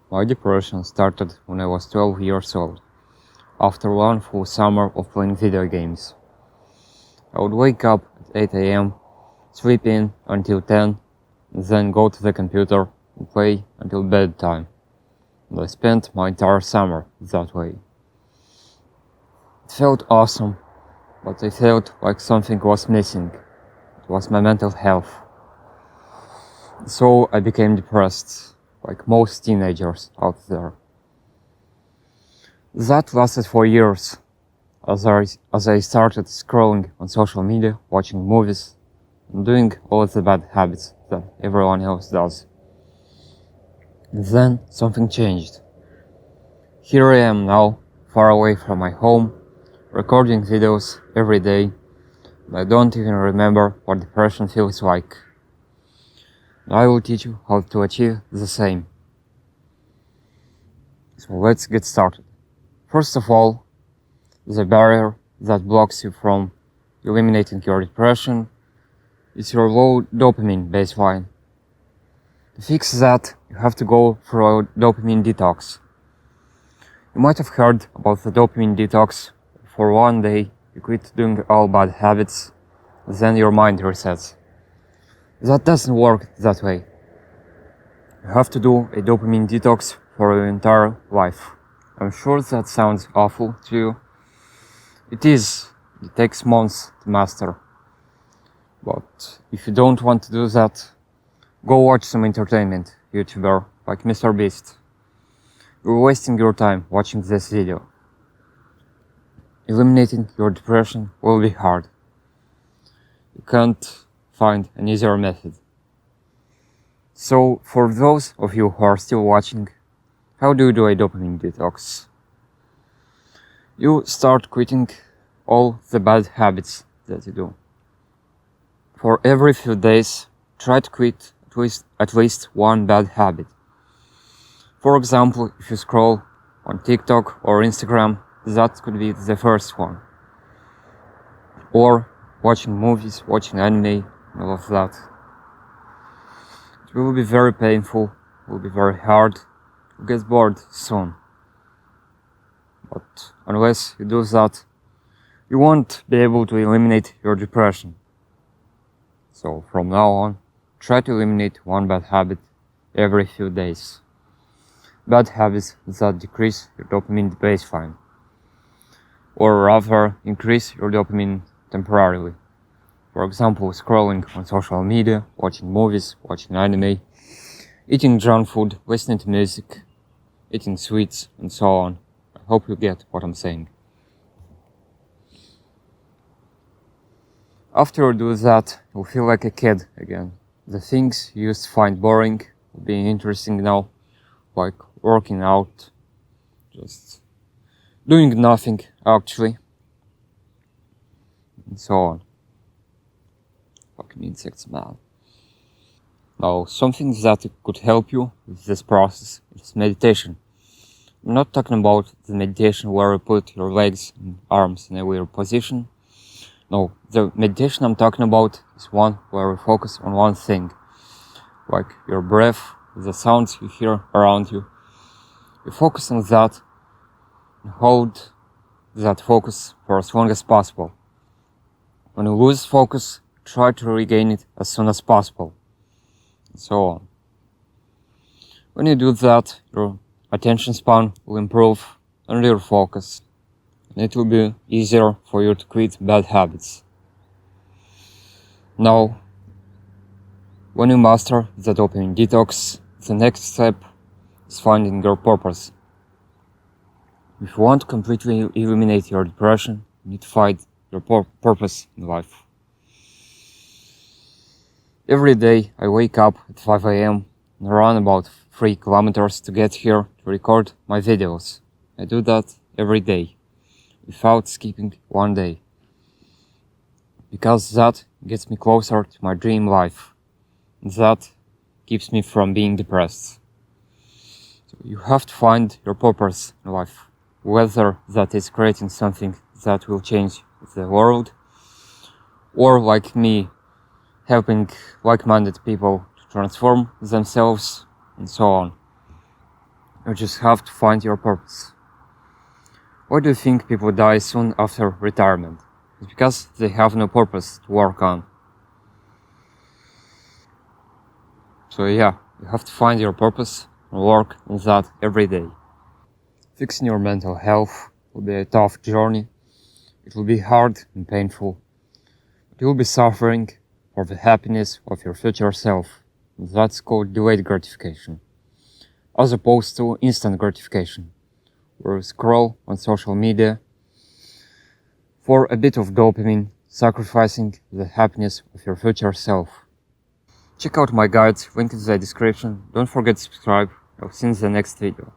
My depression started when I was 12 years old, after one full summer of playing video games. I would wake up at 8 am, sleep in until 10, and then go to the computer and play until bedtime. And I spent my entire summer that way. It felt awesome, but I felt like something was missing. It was my mental health. So I became depressed, like most teenagers out there. That lasted for years, as I started scrolling on social media, watching movies, and doing all the bad habits that everyone else does. And then something changed. Here I am now, far away from my home, recording videos every day, and I don't even remember what depression feels like. I will teach you how to achieve the same. So let's get started. First of all, the barrier that blocks you from eliminating your depression is your low dopamine baseline. To fix that, you have to go through a dopamine detox. You might have heard about the dopamine detox. For one day, you quit doing all bad habits, then your mind resets. That doesn't work that way. You have to do a dopamine detox for your entire life. I'm sure that sounds awful to you. It is. It takes months to master. But if you don't want to do that, go watch some entertainment YouTuber like MrBeast. You're wasting your time watching this video. Eliminating your depression will be hard. You can't find an easier method. So, for those of you who are still watching, how do you do a dopamine detox? You start quitting all the bad habits that you do. For every few days, try to quit at least one bad habit. For example, if you scroll on TikTok or Instagram, that could be the first one. Or watching movies, watching anime, and all of that. It will be very painful, it will be very hard, you'll get bored soon. But unless you do that, you won't be able to eliminate your depression. So from now on, try to eliminate one bad habit every few days. Bad habits that decrease your dopamine baseline, or rather increase your dopamine temporarily. For example, scrolling on social media, watching movies, watching anime, eating junk food, listening to music, eating sweets, and so on. I hope you get what I'm saying. After you do that, you'll feel like a kid again. The things you used to find boring will be interesting now, like working out, just doing nothing actually, and so on. Fucking insects, man. Now, something that could help you with this process is meditation. I'm not talking about the meditation where you put your legs and arms in a weird position. No, the meditation I'm talking about is one where you focus on one thing, like your breath, the sounds you hear around you. You focus on that and hold that focus for as long as possible. When you lose focus, try to regain it as soon as possible, and so on. When you do that, your attention span will improve and your focus, and it will be easier for you to quit bad habits. Now, when you master the dopamine detox, the next step is finding your purpose. If you want to completely eliminate your depression, you need to find your purpose in life. Every day I wake up at 5 am and run about 3 kilometers to get here to record my videos. I do that every day, without skipping one day. Because that gets me closer to my dream life. And that keeps me from being depressed. So you have to find your purpose in life. Whether that is creating something that will change the world, or like me, helping like-minded people to transform themselves, and so on. You just have to find your purpose. Why do you think people die soon after retirement? It's because they have no purpose to work on. So yeah, you have to find your purpose and work on that every day. Fixing your mental health will be a tough journey. It will be hard and painful. But you will be suffering for the happiness of your future self. And that's called delayed gratification, as opposed to instant gratification, where you scroll on social media for a bit of dopamine, sacrificing the happiness of your future self. Check out my guides, link in the description. Don't forget to subscribe. I'll see you in the next video.